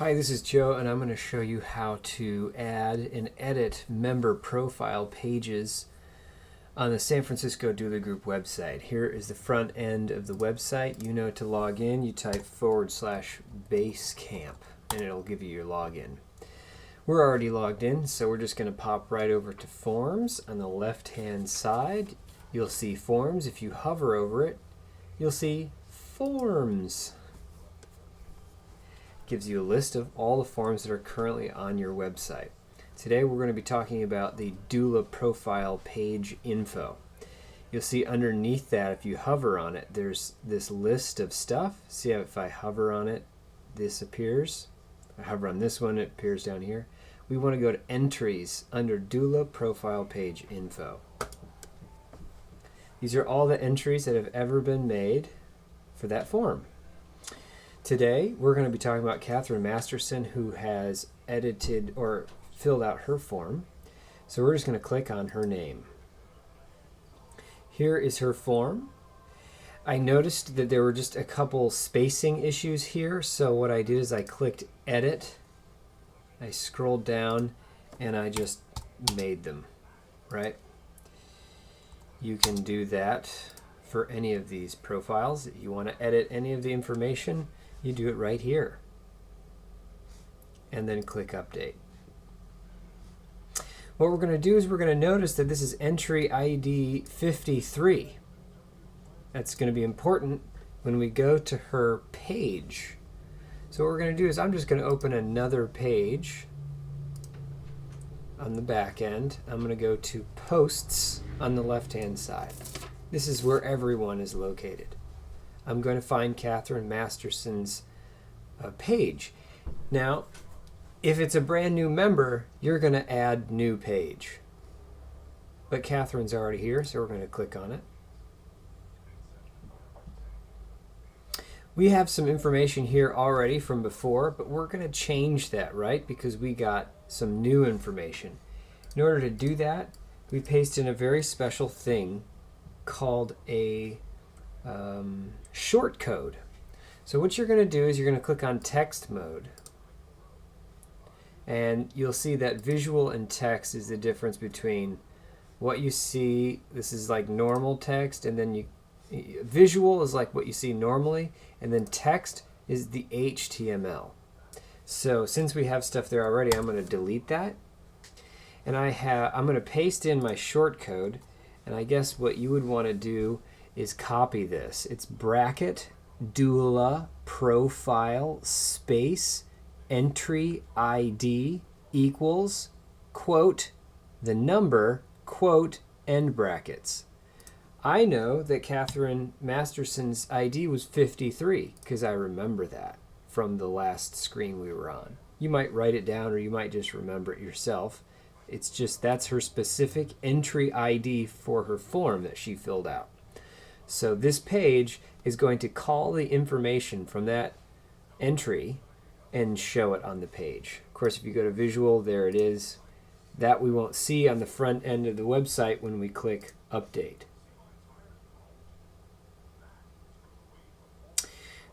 Hi, this is Joe, and I'm going to show you how to add and edit member profile pages on the San Francisco Doula Group website. Here is the front end of the website. You know, to log in, you type /Basecamp, and it'll give you your login. We're already logged in, so we're just going to pop right over to Forms. On the left-hand side, you'll see Forms. If you hover over it, you'll see Forms. Gives you a list of all the forms that are currently on your website. Today we're going to be talking about the doula profile page info. You'll see underneath that, if you hover on it, there's this list of stuff. See how if I hover on it, this appears. I hover on this one, it appears down here. We want to go to Entries under Doula Profile Page Info. These are all the entries that have ever been made for that form. Today, we're going to be talking about Catherine Masterson, who has edited or filled out her form. So we're just going to click on her name. Here is her form. I noticed that there were just a couple spacing issues here. So what I did is I clicked Edit. I scrolled down and I just made them, right? You can do that for any of these profiles. If you want to edit any of the information, you do it right here and then click Update. What we're going to do is we're going to notice that this is entry ID 53. That's going to be important when we go to her page. So what we're going to do is I'm just going to open another page on the back end. I'm going to go to Posts on the left hand side. This is where everyone is located. I'm going to find Catherine Masterson's page. Now, if it's a brand new member, you're going to add new page. But Catherine's already here, so we're going to click on it. We have some information here already from before, but we're going to change that, right? Because we got some new information. In order to do that, we paste in a very special thing called a short code. So what you're going to do is you're going to click on text mode, and you'll see that visual and text is the difference between what you see. This is like normal text, and then visual is like what you see normally, and then text is the HTML. So since we have stuff there already, I'm going to delete that, and I'm going to paste in my short code. And I guess what you would want to do is copy this. It's bracket doula profile space entry ID equals quote the number quote end brackets. I know that Catherine Masterson's ID was 53 because I remember that from the last screen we were on. You might write it down or you might just remember it yourself. It's just that's her specific entry ID for her form that she filled out. So this page is going to call the information from that entry and show it on the page. Of course, if you go to visual, there it is. That we won't see on the front end of the website when we click Update.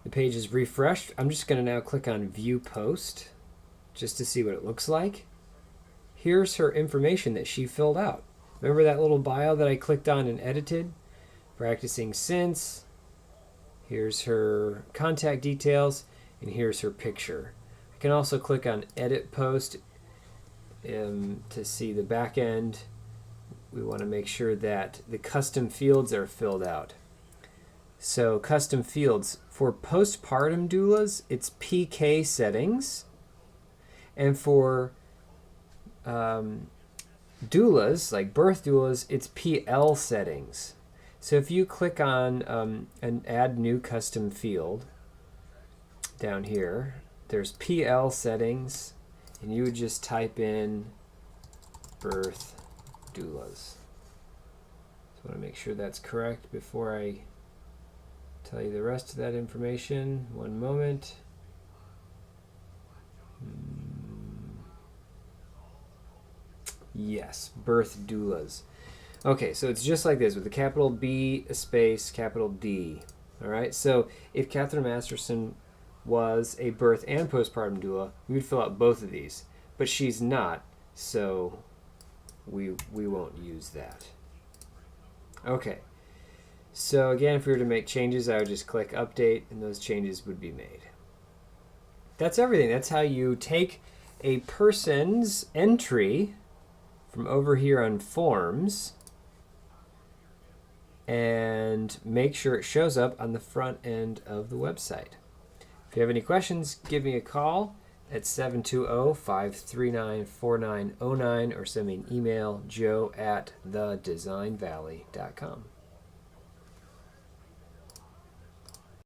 The page is refreshed. I'm just going to now click on View Post just to see what it looks like. Here's her information that she filled out. Remember that little bio that I clicked on and edited? Practicing since. Here's her contact details, and here's her picture. I can also click on Edit Post to see the back end. We want to make sure that the custom fields are filled out. So custom fields for postpartum doulas, it's PK settings, and for doulas, like birth doulas, it's PL settings. So if you click on an add new custom field down here, there's PL settings, and you would just type in birth doulas. So I want to make sure that's correct before I tell you the rest of that information. One moment. Yes, birth doulas. Okay, so it's just like this with a capital B, a space, capital D. All right, so if Catherine Masterson was a birth and postpartum doula, we would fill out both of these. But she's not, so we won't use that. Okay. So again, if we were to make changes, I would just click update and those changes would be made. That's everything. That's how you take a person's entry from over here on forms and make sure it shows up on the front end of the website. If you have any questions, give me a call at 720-539-4909 or send me an email, joe@thedesignvalley.com.